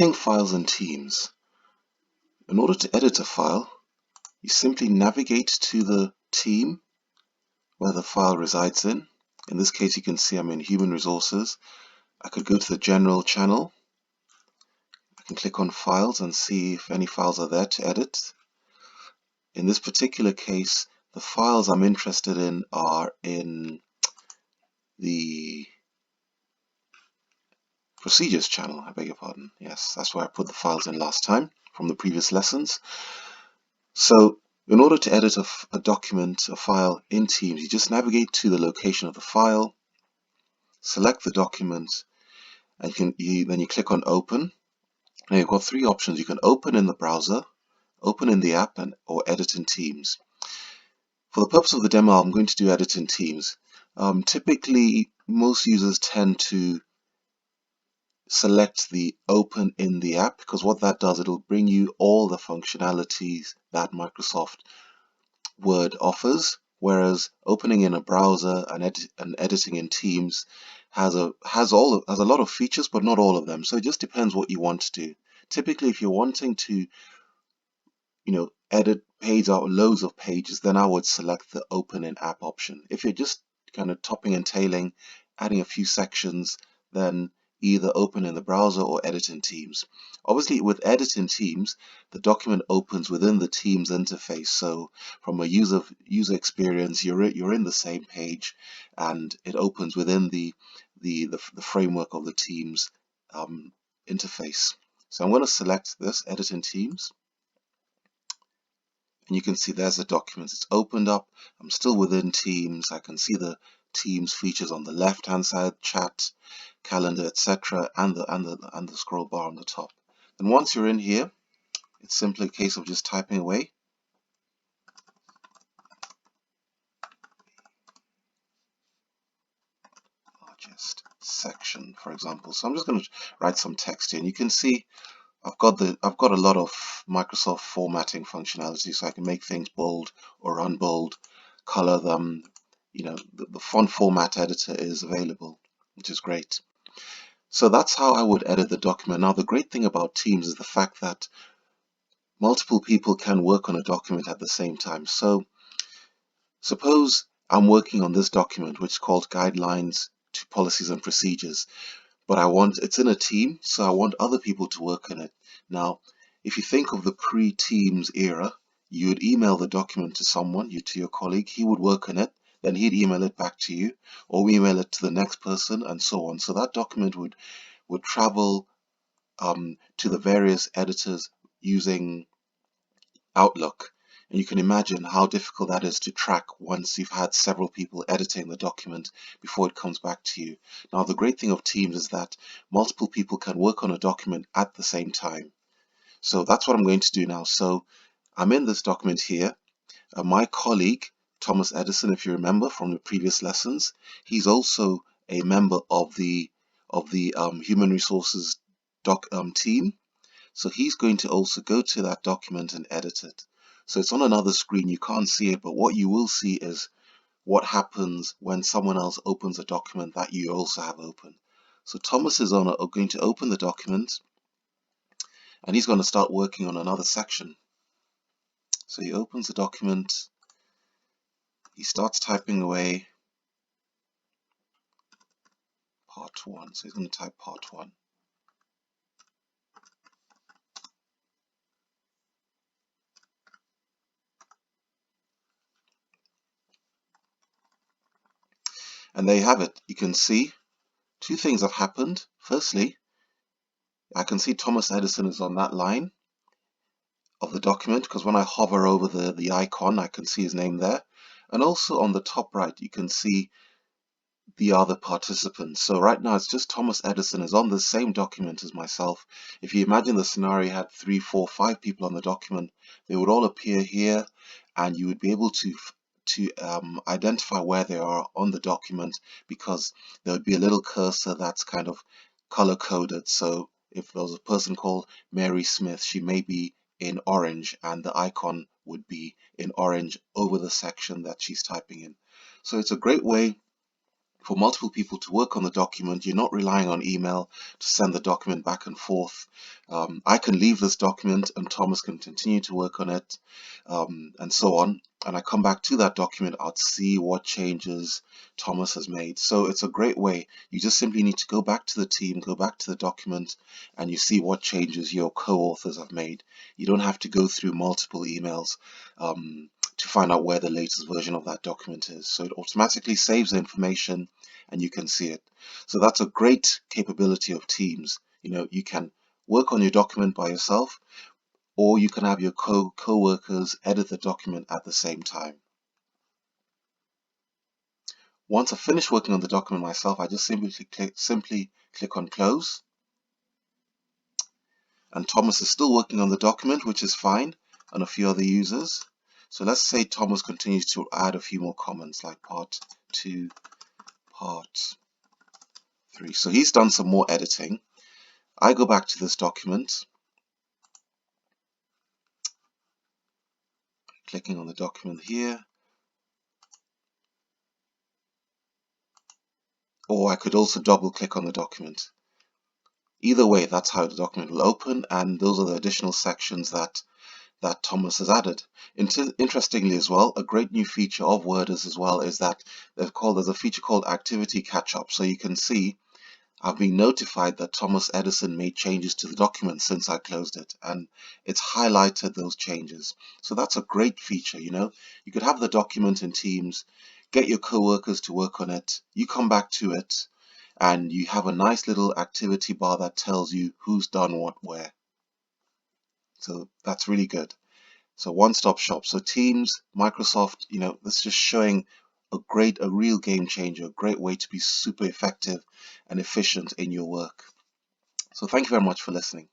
Files and teams. In order to edit a file, you simply navigate to the team where the file resides in. In this case, you can see I'm in Human Resources. I could go to the General channel. I can click on Files and see if any files are there to edit. In this particular case, the files I'm interested in are in the Procedures channel, I beg your pardon. Yes, that's where I put the files in last time from the previous lessons. So in order to edit a document, a file in Teams, you just navigate to the location of the file, select the document, and then you click on Open. Now you've got three options. You can open in the browser, open in the app, or edit in Teams. For the purpose of the demo, I'm going to do edit in Teams. Typically, most users tend to select the open in the app because what that does, it'll bring you all the functionalities that Microsoft Word offers, whereas opening in a browser and editing in Teams has a lot of features, but not all of them. So it just depends what you want to do. Typically, if you're wanting to, edit page out loads of pages, then I would select the open in app option. If you're just kind of topping and tailing, adding a few sections, then either open in the browser or edit in Teams. Obviously, with edit in Teams, the document opens within the Teams interface. So from a user experience, you're in the same page, and it opens within the framework of the Teams interface. So I'm going to select this, edit in Teams. And you can see there's the document. It's opened up. I'm still within Teams. I can see the Teams features on the left-hand side, chat, calendar, etc., and the scroll bar on the top. And once you're in here, it's simply a case of just typing away. Largest section, for example. So I'm just going to write some text here, and you can see I've got a lot of Microsoft formatting functionality, so I can make things bold or unbold, color them. The font format editor is available, which is great. So that's how I would edit the document. Now, the great thing about Teams is the fact that multiple people can work on a document at the same time. So suppose I'm working on this document, which is called Guidelines to Policies and Procedures. But it's in a team, so I want other people to work on it. Now, if you think of the pre-Teams era, you would email the document to someone, to your colleague, he would work on it, then he'd email it back to you, or email it to the next person, and so on. So that document would travel to the various editors using Outlook. And you can imagine how difficult that is to track once you've had several people editing the document before it comes back to you. Now, the great thing of Teams is that multiple people can work on a document at the same time. So that's what I'm going to do now. So I'm in this document here. My colleague, Thomas Edison, if you remember from the previous lessons, he's also a member of the Human Resources team. So he's going to also go to that document and edit it. So it's on another screen, you can't see it, but what you will see is what happens when someone else opens a document that you also have open. So Thomas is going to open the document, and he's going to start working on another section. So he opens the document, he starts typing away part 1. So he's going to type part 1. And there you have it. You can see two things have happened. Firstly, I can see Thomas Edison is on that line of the document because when I hover over the icon, I can see his name there. And also on the top right, you can see the other participants. So right now, it's just Thomas Edison is on the same document as myself. If you imagine the scenario had 3, 4, 5 people on the document, they would all appear here, and you would be able to identify where they are on the document because there would be a little cursor that's kind of color coded. So if there was a person called Mary Smith, she may be in orange, and the icon would be in orange over the section that she's typing in. So it's a great way for multiple people to work on the document. You're not relying on email to send the document back and forth. I can leave this document and Thomas can continue to work on it, and so on. And I come back to that document, I'd see what changes Thomas has made. So it's a great way. You just simply need to go back to the team, go back to the document, and you see what changes your co-authors have made. You don't have to go through multiple emails to find out where the latest version of that document is. So it automatically saves the information and you can see it. So that's a great capability of Teams. You can work on your document by yourself, or you can have your co-workers edit the document at the same time. Once I finish working on the document myself, I just simply click on close, and Thomas is still working on the document, which is fine, and a few other users. So let's say Thomas continues to add a few more comments, like part 2, part 3. So he's done some more editing. I go back to this document, clicking on the document here, or I could also double click on the document. Either way, that's how the document will open, and those are the additional sections that Thomas has added. Interestingly as well, a great new feature of Worders as well is that there's a feature called Activity Catch-up. So you can see I've been notified that Thomas Edison made changes to the document since I closed it, and it's highlighted those changes. So that's a great feature. You could have the document in Teams, get your co-workers to work on it, you come back to it, and you have a nice little activity bar that tells you who's done what where. So that's really good. So one-stop shop. So Teams, Microsoft, that's just showing a real game changer, a great way to be super effective and efficient in your work. So thank you very much for listening.